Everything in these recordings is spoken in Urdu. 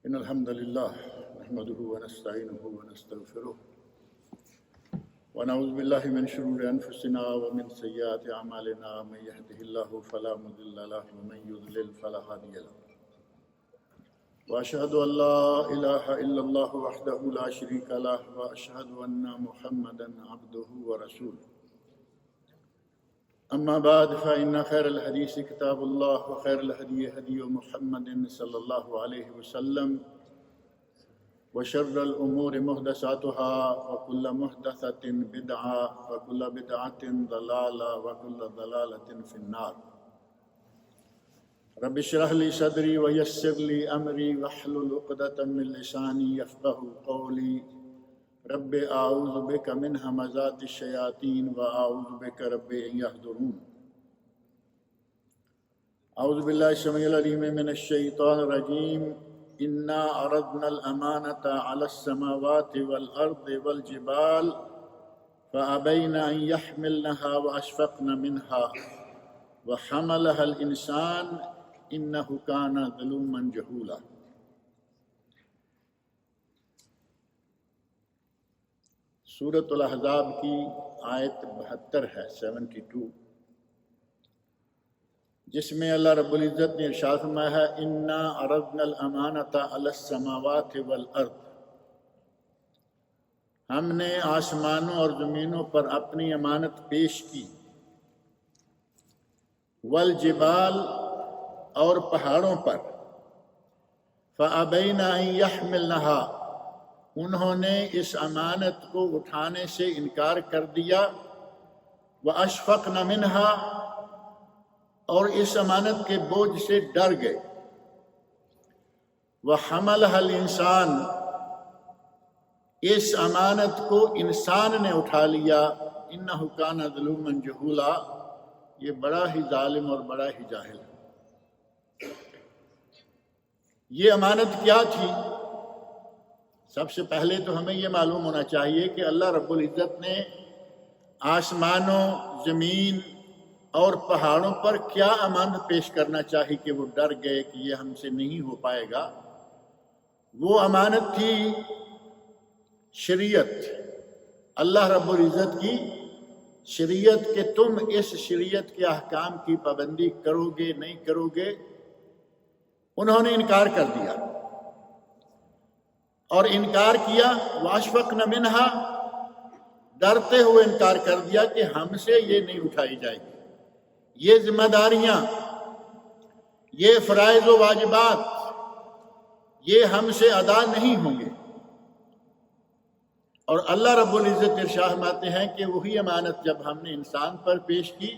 إن الحمد لله نحمده ونستعينه ونستغفره ونعوذ بالله من شرور أنفسنا ومن سيئات أعمالنا من يهده الله فلا مضل له ومن يضلل فلا هادي له وأشهد أن لا إله إلا الله وحده لا شريك له وأشهد أن محمدا عبده ورسوله أما بعد فإن خير الحديث كتاب الله وخير الهدي هدي محمد صلى الله عليه وسلم وشر الأمور محدثاتها وكل محدثة بدعة وكل بدعة ضلالة وكل ضلالة في النار رب اشرح لي صدري ويسر لي أمري واحلل عقدة من لساني يفقهوا قولي رب أعوذ بك من همزات الشياطين وأعوذ بك رب أن يحضرون أعوذ بالله السميع العليم من الشيطان الرجيم إنا عرضنا الأمانة على السماوات والأرض والجبال فأبين أن يحملنها وأشفقن منها وحملها الإنسان إنه كان ظلوما جهولا. سورۃ الاحزاب کی آیت 72 ہے 72، جس میں اللہ رب العزت نے ارشاد فرمایا ہے انا عرضنا الامانۃ علی السماوات والارض، ہم نے آسمانوں اور زمینوں پر اپنی امانت پیش کی، والجبال اور پہاڑوں پر، فابین ان یحملنها، انہوں نے اس امانت کو اٹھانے سے انکار کر دیا، واشفقن منها، اور اس امانت کے بوجھ سے ڈر گئے، وحملها الانسان، اس امانت کو انسان نے اٹھا لیا، انہ کان ظلوما جہولا، یہ بڑا ہی ظالم اور بڑا ہی جاہل ہے۔ یہ امانت کیا تھی؟ سب سے پہلے تو ہمیں یہ معلوم ہونا چاہیے کہ اللہ رب العزت نے آسمانوں، زمین اور پہاڑوں پر کیا امانت پیش کرنا چاہی کہ وہ ڈر گئے کہ یہ ہم سے نہیں ہو پائے گا۔ وہ امانت تھی شریعت، اللہ رب العزت کی شریعت، کہ تم اس شریعت کے احکام کی پابندی کرو گے نہیں کرو گے۔ انہوں نے انکار کر دیا اور انکار کیا، واشفقن منہا، ڈرتے ہوئے انکار کر دیا کہ ہم سے یہ نہیں اٹھائی جائے گی، یہ ذمہ داریاں، یہ فرائض و واجبات، یہ ہم سے ادا نہیں ہوں گے۔ اور اللہ رب العزت ارشاد فرماتے ہیں کہ وہی امانت جب ہم نے انسان پر پیش کی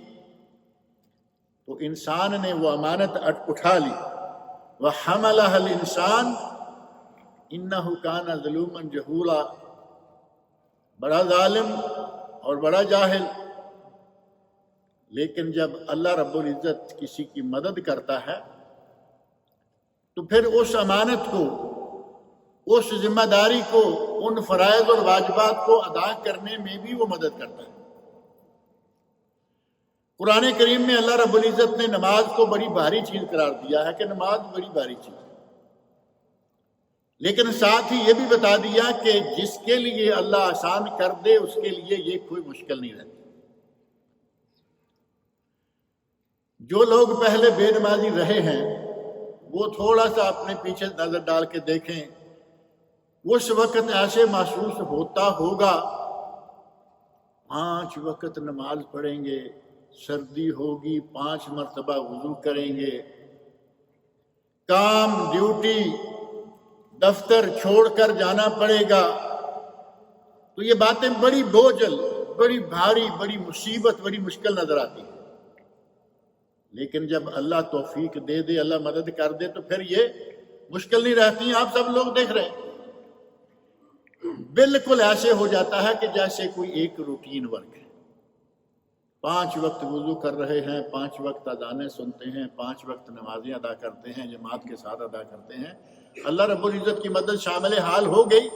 تو انسان نے وہ امانت اٹھا لی، وَحَمَلَهَا الْإِنسَانُ اِنَّهُ كَانَ ظَلُومًا جَهُولًا، بڑا ظالم اور بڑا جاہل۔ لیکن جب اللہ رب العزت کسی کی مدد کرتا ہے تو پھر اس امانت کو، اس ذمہ داری کو، ان فرائض اور واجبات کو ادا کرنے میں بھی وہ مدد کرتا ہے۔ قرآن کریم میں اللہ رب العزت نے نماز کو بڑی بھاری چیز قرار دیا ہے کہ نماز بڑی بھاری چیز ہے، لیکن ساتھ ہی یہ بھی بتا دیا کہ جس کے لیے اللہ آسان کر دے اس کے لیے یہ کوئی مشکل نہیں رہتی۔ جو لوگ پہلے بے نمازی رہے ہیں وہ تھوڑا سا اپنے پیچھے نظر ڈال کے دیکھیں، اس وقت ایسے محسوس ہوتا ہوگا 5 وقت نماز پڑھیں گے، سردی ہوگی 5 مرتبہ وضو کریں گے، کام، ڈیوٹی، دفتر چھوڑ کر جانا پڑے گا، تو یہ باتیں بڑی بوجھل، بڑی بھاری، بڑی مصیبت، بڑی مشکل نظر آتی ہیں۔ لیکن جب اللہ توفیق دے دے، اللہ مدد کر دے تو پھر یہ مشکل نہیں رہتی ہیں۔ آپ سب لوگ دیکھ رہے ہیں بالکل ایسے ہو جاتا ہے کہ جیسے کوئی ایک روٹین ورک ہے، 5 وقت وضو کر رہے ہیں، 5 وقت اذانیں سنتے ہیں، 5 وقت نمازیں ادا کرتے ہیں، جماعت کے ساتھ ادا کرتے ہیں۔ اللہ رب العزت کی مدد شامل حال ہو گئی،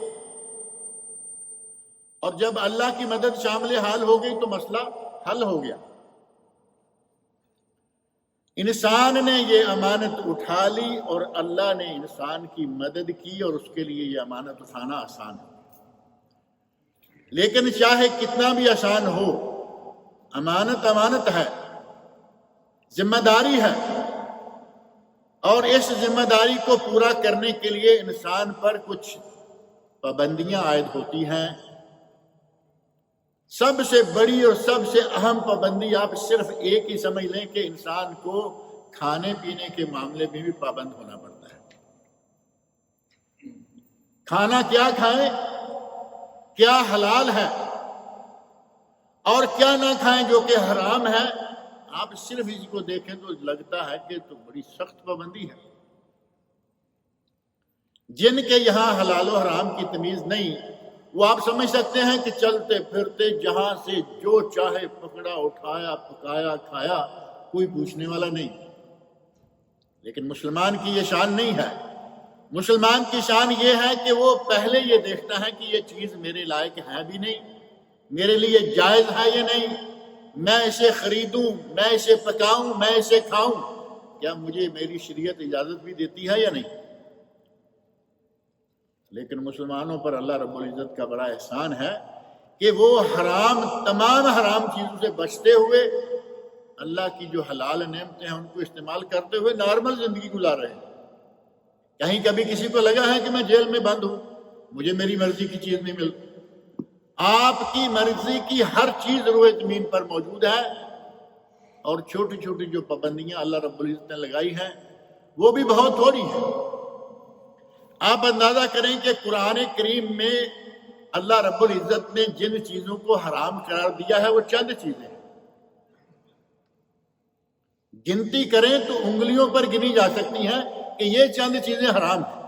اور جب اللہ کی مدد شامل حال ہو گئی تو مسئلہ حل ہو گیا۔ انسان نے یہ امانت اٹھا لی اور اللہ نے انسان کی مدد کی اور اس کے لیے یہ امانت اٹھانا آسان ہے۔ لیکن چاہے کتنا بھی آسان ہو، امانت امانت ہے، ذمہ داری ہے، اور اس ذمہ داری کو پورا کرنے کے لیے انسان پر کچھ پابندیاں عائد ہوتی ہیں۔ سب سے بڑی اور سب سے اہم پابندی آپ صرف ایک ہی سمجھ لیں کہ انسان کو کھانے پینے کے معاملے میں بھی پابند ہونا پڑتا ہے۔ کھانا کیا کھائیں، کیا حلال ہے اور کیا نہ کھائیں جو کہ حرام ہے، آپ صرف اسی کو دیکھیں تو لگتا ہے کہ تو بڑی سخت پابندی ہے۔ جن کے یہاں حلال و حرام کی تمیز نہیں، وہ آپ سمجھ سکتے ہیں کہ چلتے پھرتے جہاں سے جو چاہے پکڑا، اٹھایا، پکایا، کھایا، کوئی پوچھنے والا نہیں۔ لیکن مسلمان کی یہ شان نہیں ہے۔ مسلمان کی شان یہ ہے کہ وہ پہلے یہ دیکھتا ہے کہ یہ چیز میرے لائق ہے بھی نہیں، میرے لیے جائز ہے یا نہیں، میں اسے خریدوں، میں اسے پکاؤں، میں اسے کھاؤں، کیا مجھے میری شریعت اجازت بھی دیتی ہے یا نہیں۔ لیکن مسلمانوں پر اللہ رب العزت کا بڑا احسان ہے کہ وہ حرام، تمام حرام چیزوں سے بچتے ہوئے اللہ کی جو حلال نعمتیں ہیں ان کو استعمال کرتے ہوئے نارمل زندگی گزار رہے ہیں۔ کہیں کبھی کسی کو لگا ہے کہ میں جیل میں بند ہوں، مجھے میری مرضی کی چیز نہیں ملتی؟ آپ کی مرضی کی ہر چیز روئے زمین پر موجود ہے، اور چھوٹی چھوٹی جو پابندیاں اللہ رب العزت نے لگائی ہیں وہ بھی بہت تھوڑی ہیں۔ آپ اندازہ کریں کہ قرآن کریم میں اللہ رب العزت نے جن چیزوں کو حرام قرار دیا ہے وہ چند چیزیں ہیں۔ گنتی کریں تو انگلیوں پر گنی جا سکتی ہیں کہ یہ چند چیزیں حرام ہیں،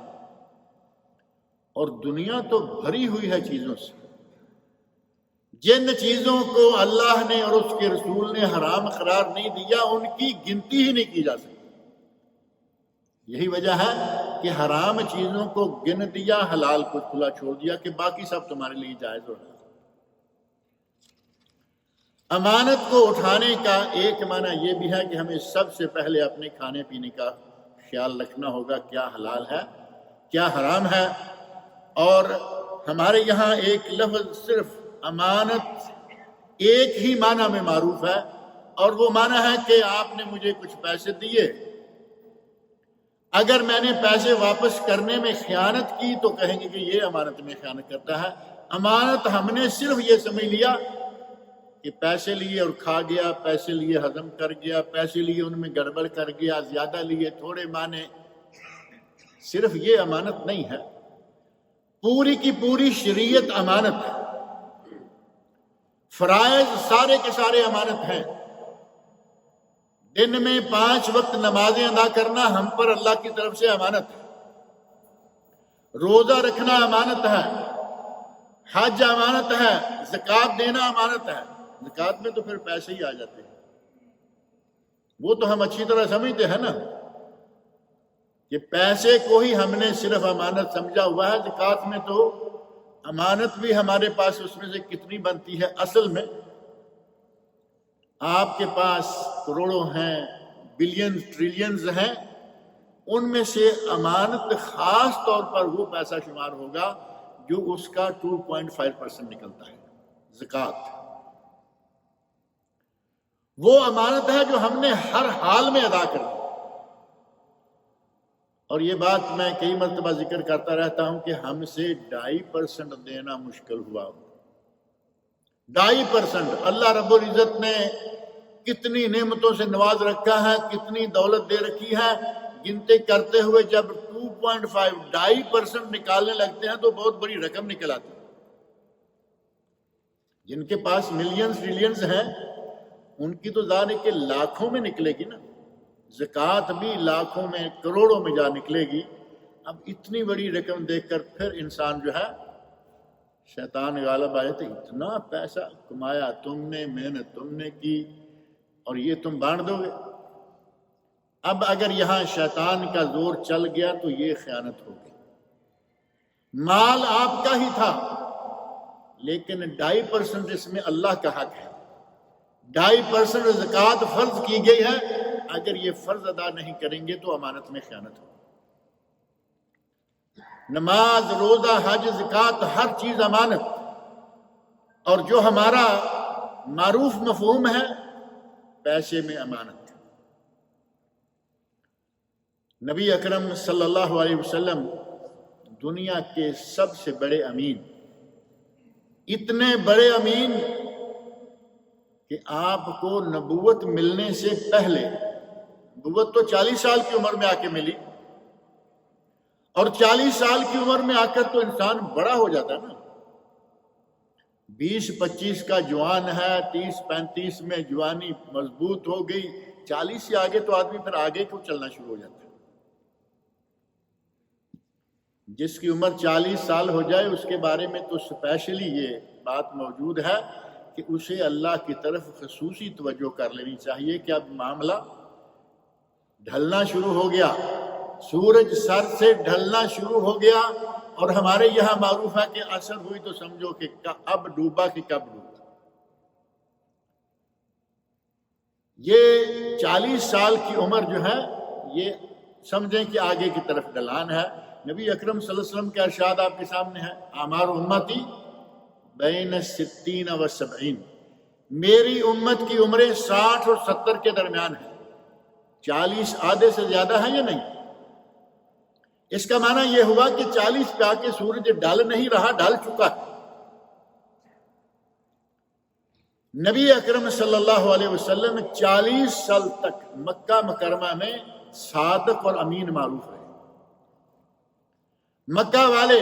اور دنیا تو بھری ہوئی ہے چیزوں سے۔ جن چیزوں کو اللہ نے اور اس کے رسول نے حرام قرار نہیں دیا ان کی گنتی ہی نہیں کی جا سکتی۔ یہی وجہ ہے کہ حرام چیزوں کو گن دیا، حلال کو کھلا چھوڑ دیا کہ باقی سب تمہارے لیے جائز ہو رہا ہے۔ امانت کو اٹھانے کا ایک معنی یہ بھی ہے کہ ہمیں سب سے پہلے اپنے کھانے پینے کا خیال رکھنا ہوگا، کیا حلال ہے، کیا حرام ہے۔ اور ہمارے یہاں ایک لفظ صرف امانت ایک ہی معنی میں معروف ہے، اور وہ معنی ہے کہ آپ نے مجھے کچھ پیسے دیے، اگر میں نے پیسے واپس کرنے میں خیانت کی تو کہیں گے کہ یہ امانت میں خیانت کرتا ہے۔ امانت ہم نے صرف یہ سمجھ لیا کہ پیسے لیے اور کھا گیا، پیسے لیے ہضم کر گیا، پیسے لیے ان میں گڑبڑ کر گیا، زیادہ لیے تھوڑے مانے، صرف یہ امانت نہیں ہے، پوری کی پوری شریعت امانت ہے۔ فرائض سارے کے سارے امانت ہیں۔ دن میں 5 وقت نمازیں ادا کرنا ہم پر اللہ کی طرف سے امانت ہے۔ روزہ رکھنا امانت ہے، حج امانت ہے، زکوٰۃ دینا امانت ہے۔ زکوٰۃ میں تو پھر پیسے ہی آ جاتے ہیں، وہ تو ہم اچھی طرح سمجھتے ہیں نا کہ پیسے کو ہی ہم نے صرف امانت سمجھا ہوا ہے۔ زکوٰۃ میں تو امانت بھی ہمارے پاس اس میں سے کتنی بنتی ہے، اصل میں آپ کے پاس کروڑوں ہیں، بلینز، ٹریلینز ہیں، ان میں سے امانت خاص طور پر وہ پیسہ شمار ہوگا جو اس کا 2.5% نکلتا ہے، زکوٰۃ۔ وہ امانت ہے جو ہم نے ہر حال میں ادا کرنی۔ اور یہ بات میں کئی مرتبہ ذکر کرتا رہتا ہوں کہ ہم سے 2.5% دینا مشکل ہوا۔ 2.5%۔ اللہ رب العزت نے کتنی نعمتوں سے نواز رکھا ہے، کتنی دولت دے رکھی ہے، گنتے کرتے ہوئے جب 2.5% نکالنے لگتے ہیں تو بہت بڑی رقم نکل آتی ہے۔ جن کے پاس ملینز ٹریلینز ہیں ان کی تو ظاہر ہے کہ لاکھوں میں نکلے گی نا، زکوٰۃ بھی لاکھوں میں، کروڑوں میں جا نکلے گی۔ اب اتنی بڑی رقم دیکھ کر پھر انسان جو ہے شیطان غالب آئے تو اتنا پیسہ کمایا تم نے، محنت تم نے کی، اور یہ تم بانٹ دو گے۔ اب اگر یہاں شیطان کا زور چل گیا تو یہ خیانت ہوگی۔ مال آپ کا ہی تھا لیکن 2.5% اس میں اللہ کا حق ہے۔ 2.5% زکوٰۃ فرض کی گئی ہے، اگر یہ فرض ادا نہیں کریں گے تو امانت میں خیانت ہو. نماز، روزہ، حج، زکوٰۃ، ہر چیز امانت. اور جو ہمارا معروف مفہوم ہے پیسے میں امانت. نبی اکرم صلی اللہ علیہ وسلم دنیا کے سب سے بڑے امین، اتنے بڑے امین کہ آپ کو نبوت ملنے سے پہلے، نبوت تو 40 سال کی عمر میں آ کے ملی، اور 40 سال کی عمر میں آ کر تو انسان بڑا ہو جاتا ہے نا. 20-25 کا جوان ہے، 30-35 میں جوانی مضبوط ہو گئی، 40 سے آگے تو آدمی پھر آگے کو چلنا شروع ہو جاتا ہے. جس کی عمر 40 سال ہو جائے اس کے بارے میں تو اسپیشلی یہ بات موجود ہے کہ اسے اللہ کی طرف خصوصی توجہ کر لینی چاہیے کہ اب معاملہ ڈھلنا شروع ہو گیا، سورج سر سے ڈھلنا شروع ہو گیا. اور ہمارے یہاں معروف ہے کہ اثر ہوئی تو سمجھو کہ اب ڈوبا کہ کب ڈوبا. یہ 40 سال کی عمر جو ہے یہ سمجھیں کہ آگے کی طرف ڈھلان ہے. نبی اکرم صلی اللہ علیہ وسلم کا ارشاد آپ کے سامنے ہے، اعمار امتی بین 60 و 70. میری امت کی عمریں 60 اور 70 کے درمیان ہیں. 40 آدھے سے زیادہ ہے یا نہیں؟ اس کا معنی یہ ہوا کہ 40 پہ آ کے سورج ڈھل نہیں رہا، ڈھل چکا ہے. نبی اکرم صلی اللہ علیہ وسلم 40 سال تک مکہ مکرمہ میں صادق اور امین معروف رہے. مکہ والے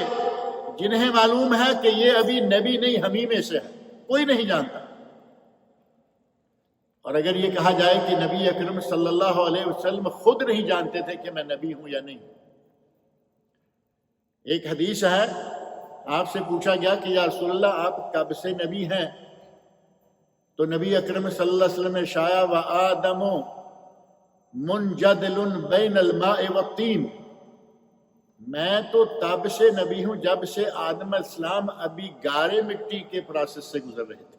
جنہیں معلوم ہے کہ یہ ابھی نبی نہیں ہمیں میں سے ہے، کوئی نہیں جانتا. اور اگر یہ کہا جائے کہ نبی اکرم صلی اللہ علیہ وسلم خود نہیں جانتے تھے کہ میں نبی ہوں یا نہیں. ایک حدیث ہے، آپ سے پوچھا گیا کہ یا رسول اللہ آپ کب سے نبی ہیں؟ تو نبی اکرم صلی اللہ علیہ وسلم نے ارشایا وآدم منجدل بین الماء والطین. میں تو تب سے نبی ہوں جب سے آدم علیہ السلام ابھی گارے مٹی کے پروسیس سے گزر رہے تھے.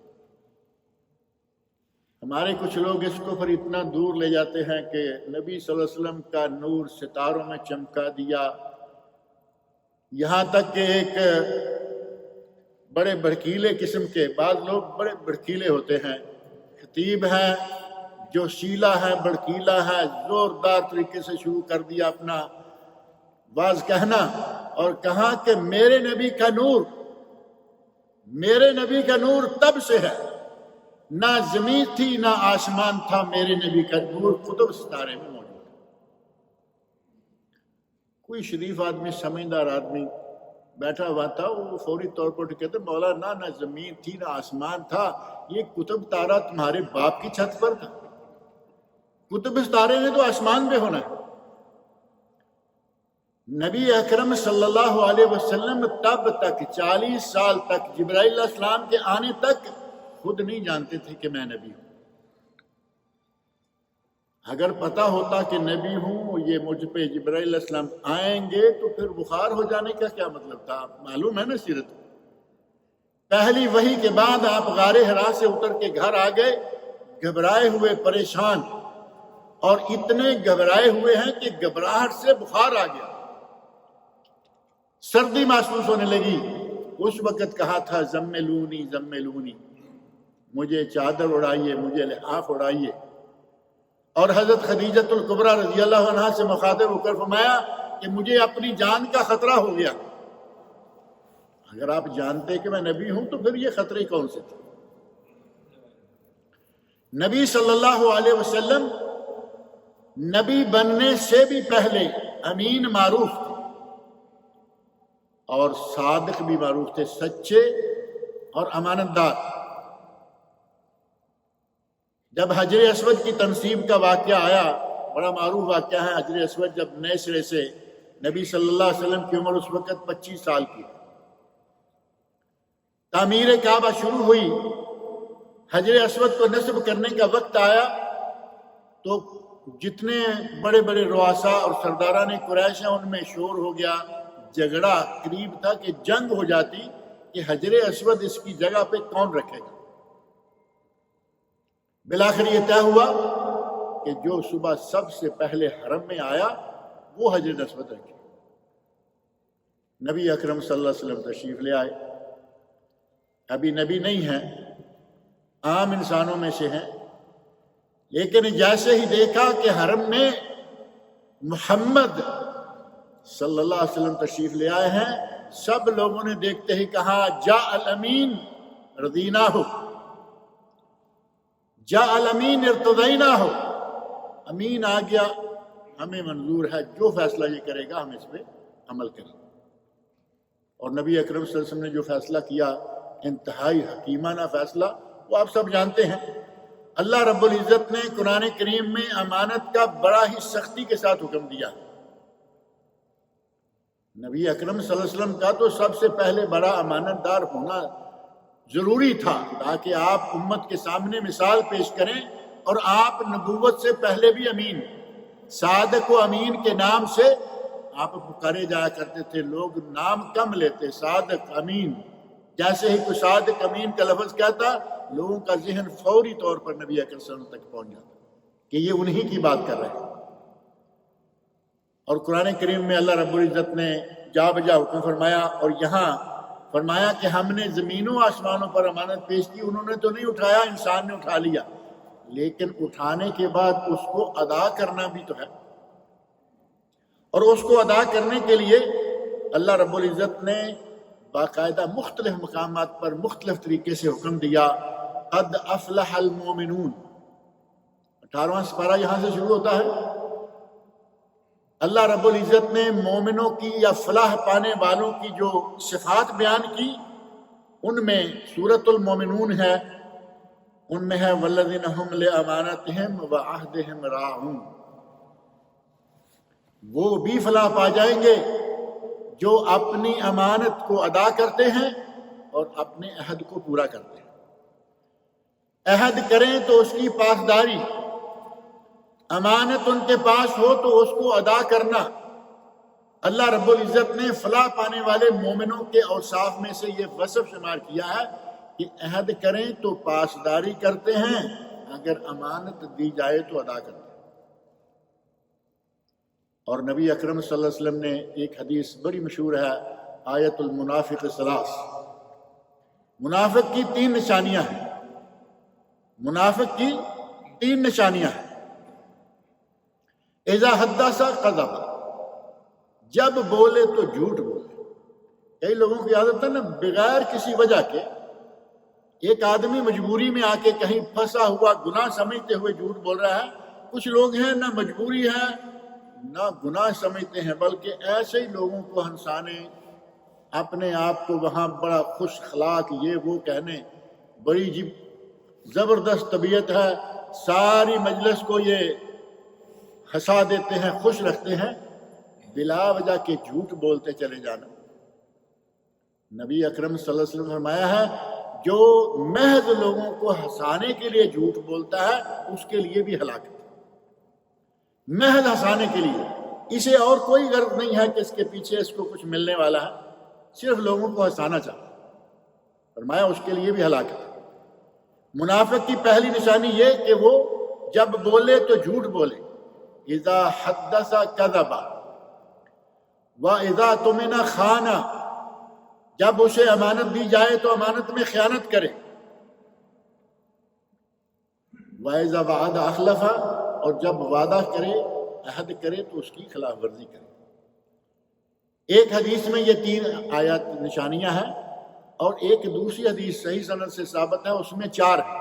ہمارے کچھ لوگ اس کو پھر اتنا دور لے جاتے ہیں کہ نبی صلی اللہ علیہ وسلم کا نور ستاروں میں چمکا دیا، یہاں تک کہ ایک بڑے بھڑکیلے قسم کے، بعض لوگ بڑے بھڑکیلے ہوتے ہیں، خطیب ہیں جو شیلا ہے، بھڑکیلا ہے، زوردار طریقے سے شروع کر دیا اپنا واز کہنا، اور کہا کہ میرے نبی کا نور تب سے ہے، نہ زمین تھی نہ آسمان تھا، میرے نبی کا نور قطب ستارے میں موجود ہے. کوئی شریف آدمی، سمجھدار آدمی بیٹھا ہوا تھا، وہ فوری طور پر کہتے مولانا نہ زمین تھی نہ آسمان تھا، یہ قطب تارہ تمہارے باپ کی چھت پر تھا. قطب ستارے نے تو آسمان پہ ہونا ہے. نبی اکرم صلی اللہ علیہ وسلم تب تک 40 سال تک جبرائیل علیہ السلام کے آنے تک خود نہیں جانتے تھے کہ میں نبی ہوں. اگر پتا ہوتا کہ نبی ہوں، یہ مجھ پہ جبرائیل علیہ السلام آئیں گے تو پھر بخار ہو جانے کا کیا مطلب تھا؟ معلوم ہے نا سیرت. پہلی وحی کے بعد آپ غار حرا سے اتر کے گھر آ گئے، گھبرائے ہوئے، پریشان، اور اتنے گھبرائے ہوئے ہیں کہ گھبراہٹ سے بخار آ گیا، سردی محسوس ہونے لگی. اس وقت کہا تھا زملونی زملونی، مجھے چادر اڑائیے، مجھے لحاف اڑائیے. اور حضرت خدیجۃ الکبریٰ رضی اللہ عنہا سے مخاطب ہو کر فرمایا کہ مجھے اپنی جان کا خطرہ ہو گیا. اگر آپ جانتے کہ میں نبی ہوں تو پھر یہ خطرے کون سے تھے؟ نبی صلی اللہ علیہ وسلم نبی بننے سے بھی پہلے امین معروف تھے اور صادق بھی معروف تھے، سچے اور امانت دار. جب حجر اسود کی تنصیب کا واقعہ آیا، بڑا معروف واقعہ ہے، حجر اسود جب نئے سرے سے، نبی صلی اللہ علیہ وسلم کی عمر اس وقت 25 سال کی، تعمیر کعبہ شروع ہوئی، حجر اسود کو نصب کرنے کا وقت آیا تو جتنے بڑے بڑے رؤساء اور سرداران قریش ہیں ان میں شور ہو گیا، جھگڑا قریب تھا کہ جنگ ہو جاتی کہ حجر اسود اس کی جگہ پہ کون رکھے گا. بالآخر یہ طے ہوا کہ جو صبح سب سے پہلے حرم میں آیا وہ حجر اسود رکھے۔ نبی اکرم صلی اللہ علیہ وسلم تشریف لے آئے، ابھی نبی نہیں ہیں، عام انسانوں میں سے ہیں، لیکن جیسے ہی دیکھا کہ حرم میں محمد صلی اللہ علیہ وسلم تشریف لے آئے ہیں، سب لوگوں نے دیکھتے ہی کہا جاء الامین رضینہ ہو، جاء الامین ارتضینہ ہو، امین آ گیا، ہمیں منظور ہے، جو فیصلہ یہ کرے گا ہم اس پہ عمل کریں۔ اور نبی اکرم صلی اللہ علیہ وسلم نے جو فیصلہ کیا، انتہائی حکیمانہ فیصلہ، وہ آپ سب جانتے ہیں۔ اللہ رب العزت نے قرآن کریم میں امانت کا بڑا ہی سختی کے ساتھ حکم دیا۔ نبی اکرم صلی اللہ علیہ وسلم کا تو سب سے پہلے بڑا امانت دار ہونا ضروری تھا، تاکہ آپ امت کے سامنے مثال پیش کریں، اور آپ نبوت سے پہلے بھی امین، صادق و امین کے نام سے آپ پکارے جایا کرتے تھے، لوگ نام کم لیتے، صادق امین، جیسے ہی کوئی صادق امین کا لفظ کہتا لوگوں کا ذہن فوری طور پر نبی اکرم صلی اللہ علیہ وسلم تک پہنچ جاتا کہ یہ انہی کی بات کر رہے ہیں۔ اور قرآن کریم میں اللہ رب العزت نے جا بجا حکم فرمایا، اور یہاں فرمایا کہ ہم نے زمینوں آسمانوں پر امانت پیش کی، انہوں نے تو نہیں اٹھایا، انسان نے اٹھا لیا، لیکن اٹھانے کے بعد اس کو ادا کرنا بھی تو ہے، اور اس کو ادا کرنے کے لیے اللہ رب العزت نے باقاعدہ مختلف مقامات پر مختلف طریقے سے حکم دیا۔ قد افلح المومنون، 18واں سپارہ یہاں سے شروع ہوتا ہے۔ اللہ رب العزت نے مومنوں کی یا فلاح پانے والوں کی جو صفات بیان کی، ان میں سورۃ المومنون ہے، ان میں ہے والذین هم لامانتہم وعہدہم راعون، وہ بھی فلاح پا جائیں گے جو اپنی امانت کو ادا کرتے ہیں اور اپنے عہد کو پورا کرتے ہیں۔ عہد کریں تو اس کی پاسداری، امانت ان کے پاس ہو تو اس کو ادا کرنا۔ اللہ رب العزت نے فلاح پانے والے مومنوں کے اوصاف میں سے یہ وصف شمار کیا ہے کہ عہد کریں تو پاسداری کرتے ہیں، اگر امانت دی جائے تو ادا کرتے ہیں۔ اور نبی اکرم صلی اللہ علیہ وسلم نے ایک حدیث بڑی مشہور ہے، آیت المنافق ثلاث، منافق کی 3 نشانیاں ہیں، منافق کی 3 نشانیاں ہیں۔ اذا حدث کذب، جب بولے تو جھوٹ بولے۔ کئی لوگوں کی عادت ہے نا، بغیر کسی وجہ کے ایک آدمی مجبوری میں آ کے کہیں پھنسا ہوا گناہ سمجھتے ہوئے جھوٹ بول رہا ہے۔ کچھ لوگ ہیں نہ مجبوری ہے نہ گناہ سمجھتے ہیں، بلکہ ایسے ہی لوگوں کو ہنسانے، اپنے آپ کو وہاں بڑا خوش اخلاق یہ وہ کہنے، بڑی زبردست طبیعت ہے، ساری مجلس کو یہ ہنسا دیتے ہیں، خوش رکھتے ہیں، بلا وجہ کے جھوٹ بولتے چلے جانا۔ نبی اکرم صلی اللہ علیہ وسلم نے فرمایا ہے جو محض لوگوں کو ہنسانے کے لیے جھوٹ بولتا ہے اس کے لیے بھی ہلاکت، محض ہنسانے کے لیے، اسے اور کوئی غرض نہیں ہے کہ اس کے پیچھے اس کو کچھ ملنے والا ہے، صرف لوگوں کو ہنسانا چاہتا ہے، فرمایا اس کے لیے بھی ہلاکت۔ منافق کی پہلی نشانی یہ کہ وہ جب بولے تو جھوٹ بولے، اذا حدث کذب واذا اؤتمن خان، جب اسے امانت دی جائے تو امانت میں خیانت کرے، واذا وعد اخلف، اور جب وعدہ کرے عہد کرے تو اس کی خلاف ورزی کرے۔ ایک حدیث میں یہ 3 آیات نشانیاں ہیں، اور ایک دوسری حدیث صحیح سند سے ثابت ہے، اس میں 4 ہیں۔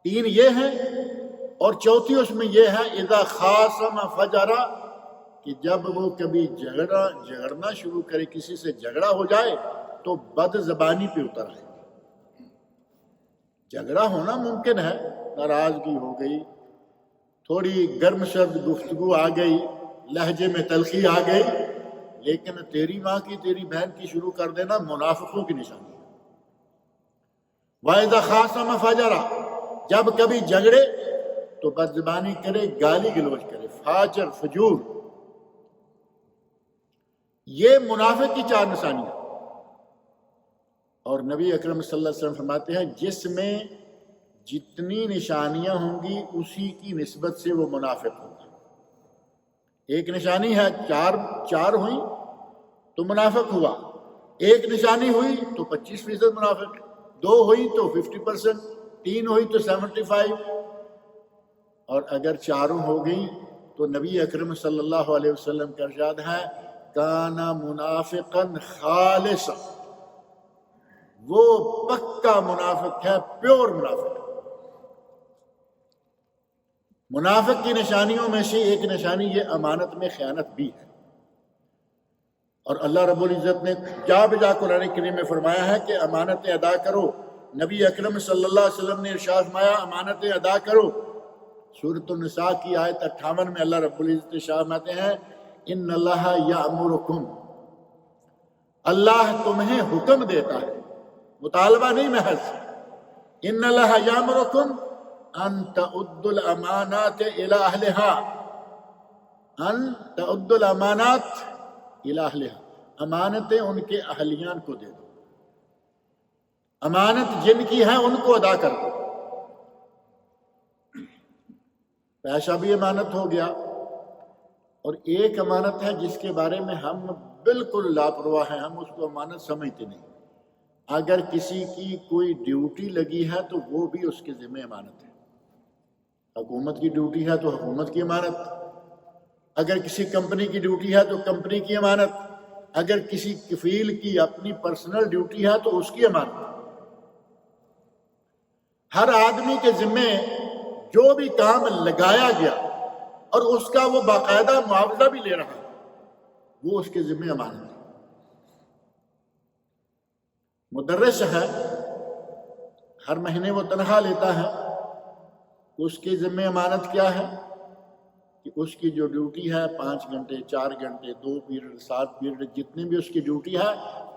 3 یہ ہیں اور چوتھی اس میں یہ ہے اذا خاصم فجر، کہ جب وہ کبھی جھگڑنا شروع کرے، کسی سے جھگڑا ہو جائے تو بد زبانی پہ اتر آئے۔ جھگڑا ہونا ممکن ہے، ناراضگی ہو گئی، تھوڑی گرم سرد گفتگو آ گئی، لہجے میں تلخی آ گئی، لیکن تیری ماں کی تیری بہن کی شروع کر دینا منافقوں کی نشانی ہے۔ وَإِذَا خَاصَمَ فَجَرَ، جب کبھی جھگڑے تو بد زبانی کرے، گالی گلوچ کرے، فاجر فجور۔ یہ منافق کی 4 نشانیاں۔ اور نبی اکرم صلی اللہ علیہ وسلم فرماتے ہیں جس میں جتنی نشانیاں ہوں گی اسی کی نسبت سے وہ منافق ہوگا۔ ایک نشانی ہے، چار ہوئی تو منافق ہوا، ایک نشانی ہوئی تو 25% منافق، 2 ہوئی تو 50%، 3 ہوئی تو 75، اور اگر چاروں ہو گئی تو نبی اکرم صلی اللہ علیہ وسلم کا ارشاد ہے کانا منافقا خالصا، وہ پکا منافق ہے، پیور منافق۔ منافق کی نشانیوں میں سے ایک نشانی یہ امانت میں خیانت بھی ہے، اور اللہ رب العزت نے جا بجا قرآن کریم میں فرمایا ہے کہ امانتیں ادا کرو۔ نبی اکرم صلی اللہ علیہ وسلم نے ارشاد فرمایا امانتیں ادا کرو۔ سورۃ النساء کی آیت 58 میں اللہ رب العزت ارشاد فرماتے ہیں ان اللہ یأمرکم، اللہ تمہیں حکم دیتا ہے، مطالبہ نہیں محض، ان اللہ یأمرکم ان تعدوا الامانات الی اہلہا، ان تعدوا الامانات الی اہلہا، امانتیں ان کے اہلیان کو دے دو، امانت جن کی ہے ان کو ادا کر دو۔ پیسہ بھی امانت ہو گیا، اور ایک امانت ہے جس کے بارے میں ہم بالکل لاپرواہ ہیں، ہم اس کو امانت سمجھتے نہیں۔ اگر کسی کی کوئی ڈیوٹی لگی ہے تو وہ بھی اس کے ذمہ امانت ہے۔ حکومت کی ڈیوٹی ہے تو حکومت کی امانت، اگر کسی کمپنی کی ڈیوٹی ہے تو کمپنی کی امانت، اگر کسی کفیل کی اپنی پرسنل ڈیوٹی ہے تو اس کی امانت۔ ہر آدمی کے ذمہ جو بھی کام لگایا گیا اور اس کا وہ باقاعدہ معاوضہ بھی لے رہا ہے، وہ اس کے ذمہ امانت ہے۔ مدرس ہے، ہر مہینے وہ تنخواہ لیتا ہے، اس کے ذمہ امانت کیا ہے کہ اس کی جو ڈیوٹی ہے 5 گھنٹے 4 گھنٹے 2 پیریڈ 7 پیریڈ جتنی بھی اس کی ڈیوٹی ہے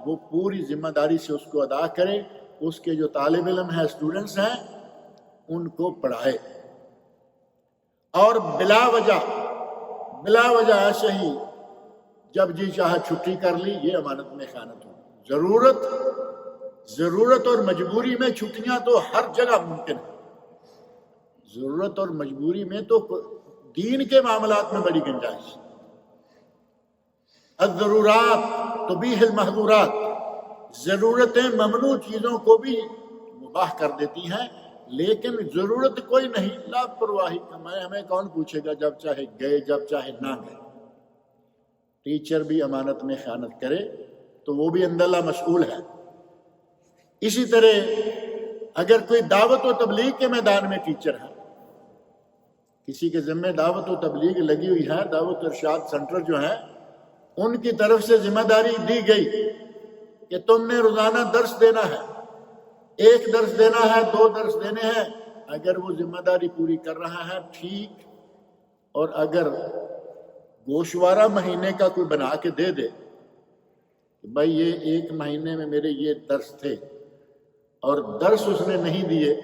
وہ پوری ذمہ داری سے اس کو ادا کرے، اس کے جو طالب علم ہیں اسٹوڈنٹس ہیں ان کو پڑھائے، اور بلا وجہ ایسے ہی جب جی چاہا چھٹی کر لی، یہ امانت میں خیانت ہو۔ ضرورت اور مجبوری میں چھٹیاں تو ہر جگہ ممکن ہے، ضرورت اور مجبوری میں تو دین کے معاملات میں بڑی گنجائش۔ الضرورات تبیح المحظورات، ضرورتیں ممنوع چیزوں کو بھی مباح کر دیتی ہیں، لیکن ضرورت کوئی نہیں، لاپرواہی ہمیں کون پوچھے گا، جب چاہے گئے جب چاہے نہ گئے۔ ٹیچر بھی امانت میں خیانت کرے تو وہ بھی انداللہ مسئول ہے۔ اسی طرح اگر کوئی دعوت و تبلیغ کے میدان میں ٹیچر ہے، کسی کے ذمہ دعوت و تبلیغ لگی ہوئی ہے، دعوت و ارشاد سینٹر جو ہے ان کی طرف سے ذمہ داری دی گئی کہ تم نے روزانہ درس دینا ہے، 1 درس دینا ہے، 2 درس دینے ہیں، اگر وہ ذمہ داری پوری کر رہا ہے ٹھیک، اور اگر گوشوارہ مہینے کا کوئی بنا کے دے دے کہ بھائی یہ 1 مہینے میں میرے یہ درس تھے اور درس اس نے نہیں دیے،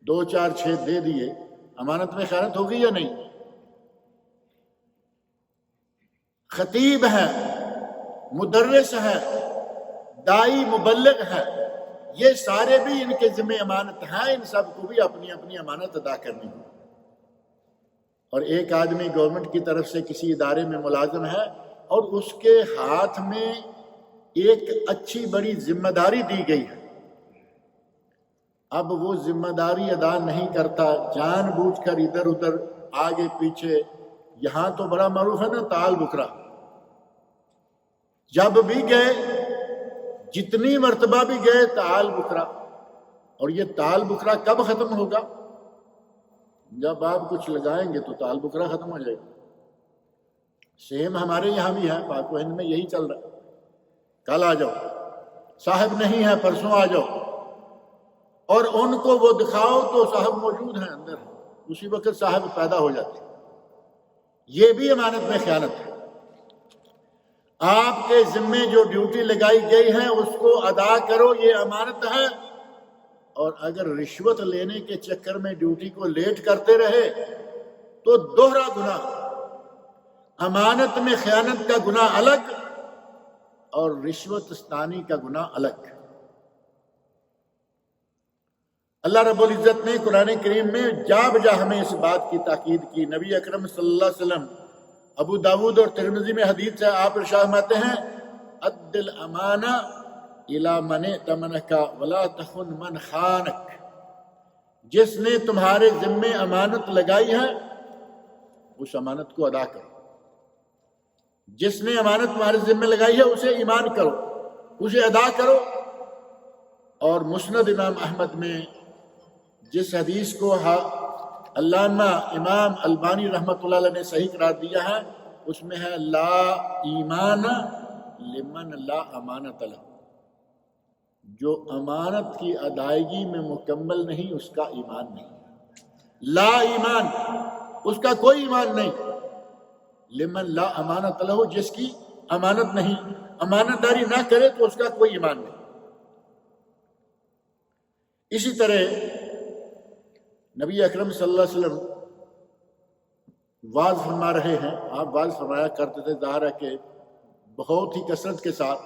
2 4 6 دے دیے، امانت میں خیانت ہوگی یا نہیں؟ خطیب ہے، مدرس ہے، دائی مبلغ ہے، یہ سارے بھی ان کے ذمہ امانت ہیں، ان سب کو بھی اپنی اپنی امانت ادا کرنی ہے۔ اور ایک آدمی گورنمنٹ کی طرف سے کسی ادارے میں ملازم ہے اور اس کے ہاتھ میں ایک اچھی بڑی ذمہ داری دی گئی ہے، اب وہ ذمہ داری ادا نہیں کرتا، جان بوجھ کر ادھر ادھر آگے پیچھے، یہاں تو بڑا معروف ہے نا تال بکرا، جب بھی گئے جتنی مرتبہ بھی گئے تال بکرا، اور یہ تال بکرا کب ختم ہوگا؟ جب آپ کچھ لگائیں گے تو تال بکرا ختم ہو جائے گا۔ سیم ہمارے یہاں بھی ہے، پاک و ہند میں یہی چل رہا ہے، کل آ جاؤ، صاحب نہیں ہے پرسوں آ جاؤ، اور ان کو وہ دکھاؤ تو صاحب موجود ہیں اندر، اسی وقت صاحب پیدا ہو جاتے ہیں۔ یہ بھی امانت میں خیانت ہے۔ آپ کے ذمے جو ڈیوٹی لگائی گئی ہے اس کو ادا کرو، یہ امانت ہے، اور اگر رشوت لینے کے چکر میں ڈیوٹی کو لیٹ کرتے رہے تو دوہرا گناہ، امانت میں خیانت کا گناہ الگ اور رشوت ستانی کا گناہ الگ۔ اللہ رب العزت نے قرآن کریم میں جا بجا ہمیں اس بات کی تاکید کی۔ نبی اکرم صلی اللہ علیہ وسلم ابو داود اور ترمذی میں حدیث ہے، آپ ارشاد فرماتے ہیں اد الامانہ الی من ائتمنک ولا تخن من خانک، جس نے تمہارے ذمے امانت لگائی ہے اس امانت کو ادا کرو، جس نے امانت تمہارے ذمے لگائی ہے اسے ایمان کرو، اسے ادا کرو۔ اور مسند امام احمد میں جس حدیث کو علامہ امام البانی رحمۃ اللہ علیہ نے صحیح قرار دیا ہے، اس میں ہے لا ایمان لمن لا امانت له، جو امانت کی ادائیگی میں مکمل نہیں اس کا ایمان نہیں، لا ایمان، اس کا کوئی ایمان نہیں، لمن لا امانت له، جس کی امانت نہیں، امانت داری نہ کرے تو اس کا کوئی ایمان نہیں۔ اسی طرح نبی اکرم صلی اللہ علیہ وسلم واز فرما رہے ہیں، آپ واز فرمایا کرتے تھے، ظاہر ہے کہ بہت ہی کثرت کے ساتھ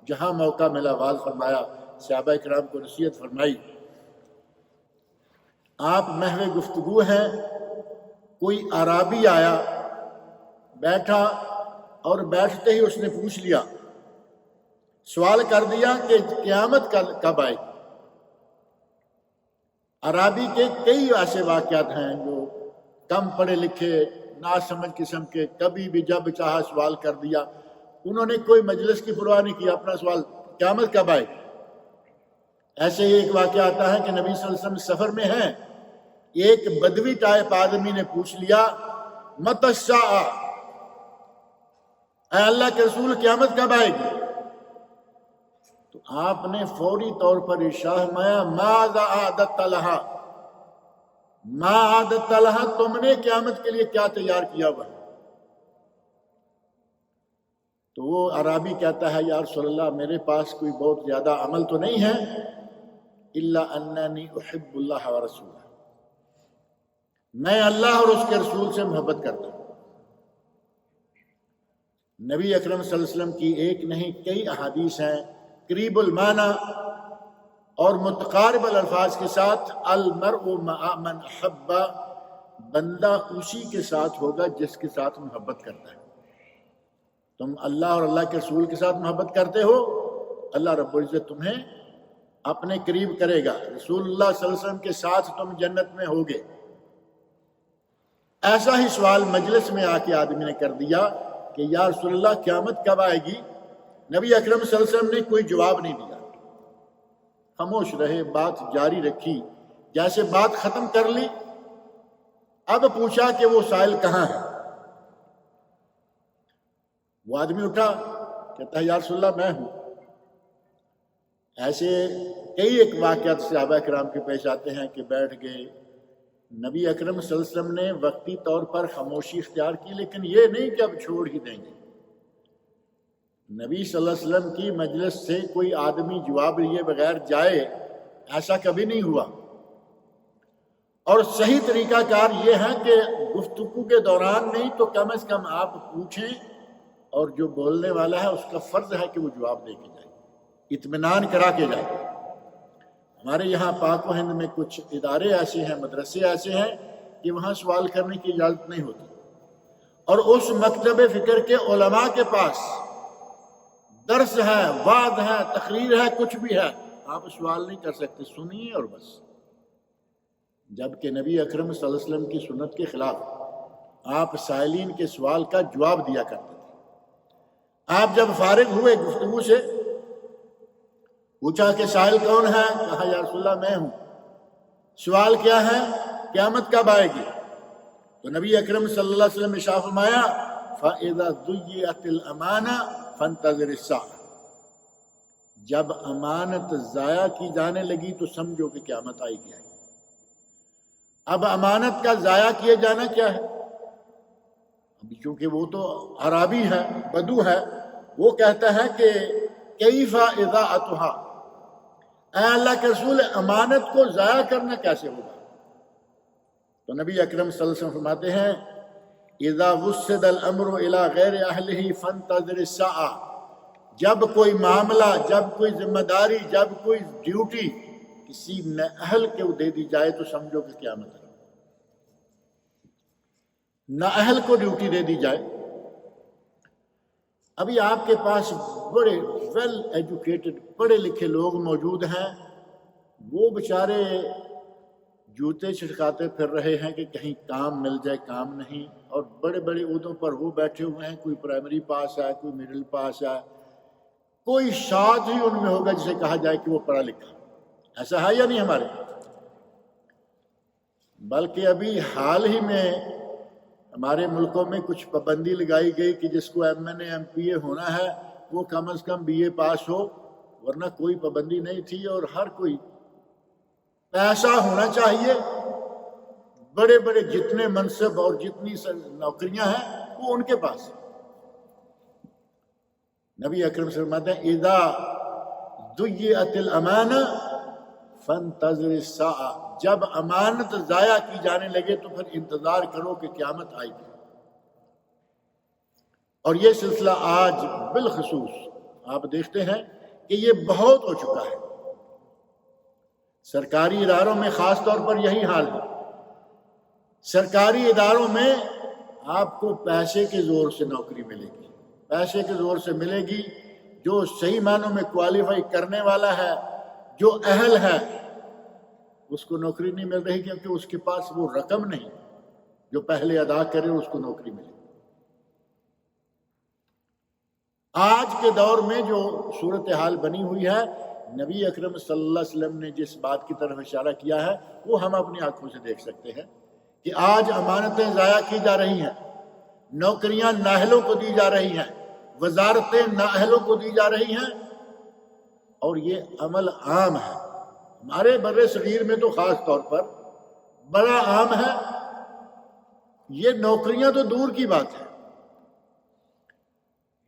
جہاں موقع ملا واز فرمایا، صحابہ کرام کو نصیحت فرمائی۔ آپ محو گفتگو ہیں، کوئی اعرابی آیا، بیٹھا اور بیٹھتے ہی اس نے پوچھ لیا، سوال کر دیا کہ قیامت کب آئے گی۔ عرابی کے کئی ایسے واقعات ہیں جو کم پڑھے لکھے ناسمجھ قسم کے، کبھی بھی جب چاہا سوال کر دیا، انہوں نے کوئی مجلس کی پرواہ نہیں کی، اپنا سوال قیامت کب آئے گی۔ ایسے ہی ایک واقعہ آتا ہے کہ نبی صلی اللہ علیہ وسلم سفر میں ہیں، ایک بدوی ٹائپ آدمی نے پوچھ لیا متی الساعہ، اے اللہ کے رسول قیامت کب آئے گی؟ تو آپ نے فوری طور پر ارشاد فرمایا ماذا اعددت لہا، ما اعددت لہا، تم نے قیامت کے لیے کیا تیار کیا ہوا ہے؟ تو وہ عرابی کہتا ہے یا رسول اللہ میرے پاس کوئی بہت زیادہ عمل تو نہیں ہے، الا اننی احب اللہ ورسولہ، میں اللہ اور اس کے رسول سے محبت کرتا ہوں۔ نبی اکرم صلی اللہ علیہ وسلم کی ایک نہیں کئی احادیث ہیں قریب المعنی اور متقارب الالفاظ کے ساتھ، المرء مع من احب، بندہ اسی کے ساتھ ہوگا جس کے ساتھ محبت کرتا ہے۔ تم اللہ اور اللہ کے رسول کے ساتھ محبت کرتے ہو، اللہ رب العزت تمہیں اپنے قریب کرے گا، رسول اللہ صلی اللہ علیہ وسلم کے ساتھ تم جنت میں ہوگے۔ ایسا ہی سوال مجلس میں آ کے آدمی نے کر دیا کہ یا رسول اللہ قیامت کب آئے گی؟ نبی اکرم صلی اللہ علیہ وسلم نے کوئی جواب نہیں دیا، خاموش رہے، بات جاری رکھی، جیسے بات ختم کر لی اب پوچھا کہ وہ سائل کہاں ہے؟ وہ آدمی اٹھا، کہتا ہے یا رسول اللہ میں ہوں۔ ایسے کئی ایک واقعات صحابہ کرام کے پیش آتے ہیں کہ بیٹھ گئے، نبی اکرم صلی اللہ علیہ وسلم نے وقتی طور پر خاموشی اختیار کی، لیکن یہ نہیں کہ اب چھوڑ ہی دیں گے۔ نبی صلی اللہ علیہ وسلم کی مجلس سے کوئی آدمی جواب لیے بغیر جائے، ایسا کبھی نہیں ہوا۔ اور صحیح طریقہ کار یہ ہے کہ گفتگو کے دوران نہیں تو کم از کم آپ پوچھیں، اور جو بولنے والا ہے اس کا فرض ہے کہ وہ جواب دے کے جائے، اطمینان کرا کے جائے۔ ہمارے یہاں پاک و ہند میں کچھ ادارے ایسے ہیں، مدرسے ایسے ہیں کہ وہاں سوال کرنے کی اجازت نہیں ہوتی، اور اس مکتب فکر کے علماء کے پاس درس ہے، وعظ ہے، تقریر ہے، کچھ بھی ہے، آپ سوال نہیں کر سکتے، سنیے اور بس۔ جبکہ نبی اکرم صلی اللہ علیہ وسلم کی سنت کے خلاف آپ سائلین کے سوال کا جواب دیا کرتے تھے۔ آپ جب فارغ ہوئے گفتگو سے، پوچھا کہ سائل کون ہے؟ کہا یا رسول اللہ میں ہوں۔ سوال کیا ہے؟ قیامت کب آئے گی؟ تو نبی اکرم صلی اللہ علیہ وسلم نے ارشاد فرمایا فَإِذَا ضُيِّعَتِ الْأَمَانَةُ فَانْتَظِرِ السَّاعَةَ، جب امانت ضائع کی جانے لگی تو سمجھو کہ قیامت آئی گئی۔ اب امانت کا ضائع کیے جانا کیا ہے؟ اب چونکہ وہ تو عرابی ہے، بدو ہے، وہ کہتا ہے کہ کیف اضاعتها، اے اللہ کے رسول امانت کو ضائع کرنا کیسے ہوگا؟ تو نبی اکرم صلی اللہ علیہ وسلم فرماتے ہیں اذا وسد الامر الى غیر اہلہ فانتظر الساعہ، جب کوئی معاملہ، جب کوئی ذمہ داری، جب کوئی ڈیوٹی کسی نااہل کو دے دی جائے تو سمجھو کہ قیامت ہے. نااہل کو ڈیوٹی دے دی جائے. ابھی آپ کے پاس بڑے ویل ایجوکیٹڈ پڑھے لکھے لوگ موجود ہیں، وہ بیچارے جوتے چھڑکاتے پھر رہے ہیں کہ کہیں کام مل جائے، کام نہیں. اور بڑے بڑے عہدوں پر وہ بیٹھے ہوئے ہیں، کوئی پرائمری پاس ہے، کوئی مڈل پاس ہے، کوئی شاذ ہی ان میں ہوگا جسے کہا جائے کہ وہ پڑھا لکھا. ایسا ہے یا نہیں ہمارے؟ بلکہ ابھی حال ہی میں ہمارے ملکوں میں کچھ پابندی لگائی گئی کہ جس کو M N A M P A ہونا ہے وہ کم از کم بی اے پاس ہو، ورنہ کوئی پابندی نہیں تھی. اور ہر کوئی پیسہ ہونا چاہیے. بڑے بڑے جتنے منصب اور جتنی نوکریاں ہیں وہ ان کے پاس. نبی اکرم صلی اللہ علیہ وسلم فرماتے ہیں اذا ضیعت الامانہ فانتظر الساعہ، جب امانت ضائع کی جانے لگے تو پھر انتظار کرو کہ قیامت آئے گی. اور یہ سلسلہ آج بالخصوص آپ دیکھتے ہیں کہ یہ بہت ہو چکا ہے. سرکاری اداروں میں خاص طور پر یہی حال ہے. سرکاری اداروں میں آپ کو پیسے کے زور سے نوکری ملے گی، پیسے کے زور سے ملے گی. جو صحیح معنوں میں کوالیفائی کرنے والا ہے، جو اہل ہے، اس کو نوکری نہیں مل رہی کیونکہ اس کے پاس وہ رقم نہیں جو پہلے ادا کرے اس کو نوکری ملے. آج کے دور میں جو صورتحال بنی ہوئی ہے، نبی اکرم صلی اللہ علیہ وسلم نے جس بات کی طرف اشارہ کیا ہے وہ ہم اپنی آنکھوں سے دیکھ سکتے ہیں کہ آج امانتیں ضائع کی جا رہی ہیں، نوکریاں نااہلوں کو دی جا رہی ہیں، وزارتیں نااہلوں کو دی جا رہی ہیں. اور یہ عمل عام ہے ہمارے بر صغیر میں تو خاص طور پر بڑا عام ہے. یہ نوکریاں تو دور کی بات ہے.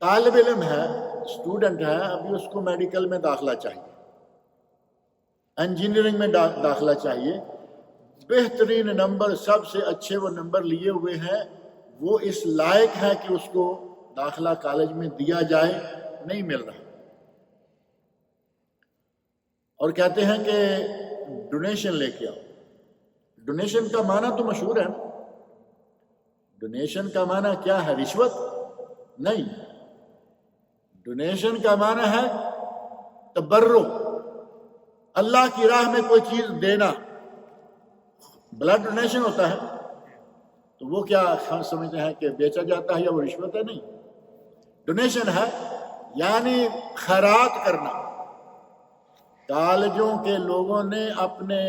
طالب علم ہے، اسٹوڈنٹ ہے، ابھی اس کو میڈیکل میں داخلہ چاہیے، انجینئرنگ میں داخلہ چاہیے. بہترین نمبر، سب سے اچھے وہ نمبر لیے ہوئے ہیں، وہ اس لائق ہے کہ اس کو داخلہ کالج میں دیا جائے، نہیں مل رہا. اور کہتے ہیں کہ ڈونیشن لے کے آؤ. ڈونیشن کا معنی تو مشہور ہے نا. ڈونیشن کا معنی کیا ہے؟ رشوت نہیں. ڈونیشن کا معنی ہے تبرک، اللہ کی راہ میں کوئی چیز دینا. بلڈ ڈونیشن ہوتا ہے تو وہ کیا سمجھتے ہیں کہ بیچا جاتا ہے یا وہ رشوت ہے؟ نہیں. ڈونیشن ہے یعنی خیرات کرنا. کالجوں کے لوگوں نے اپنے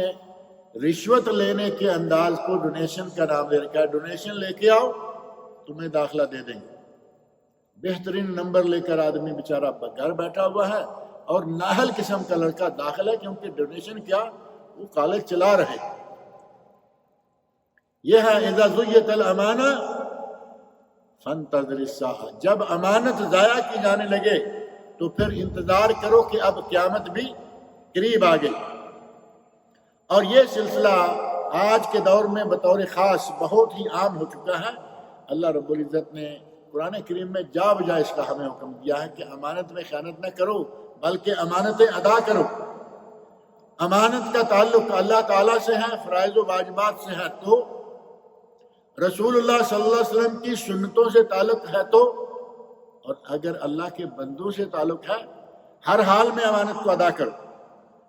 رشوت لینے کے انداز کو ڈونیشن کا نام دے رکھا ہے. ڈونیشن لے کے آؤ تمہیں داخلہ دے دیں گے. بہترین نمبر لے کر آدمی بیچارہ گھر بیٹھا ہوا ہے اور نااہل قسم کا لڑکا داخل ہے کیونکہ ڈونیشن کیا، وہ کالج چلا رہے. یہ ہے اذا ضیعت الامانہ فانتظر الساعہ، جب امانت ضائع کی جانے لگے تو پھر انتظار کرو کہ اب قیامت بھی قریب آ گئی. اور یہ سلسلہ آج کے دور میں بطور خاص بہت ہی عام ہو چکا ہے. اللہ رب العزت نے قرآن کریم میں جا بجا اس کا ہمیں حکم دیا ہے کہ امانت میں خیانت نہ کرو بلکہ امانتیں ادا کرو. امانت کا تعلق اللہ تعالیٰ سے ہے، فرائض و واجبات سے ہے تو، رسول اللہ صلی اللہ علیہ وسلم کی سنتوں سے تعلق ہے تو، اور اگر اللہ کے بندوں سے تعلق ہے ہر حال میں امانت کو ادا کرو.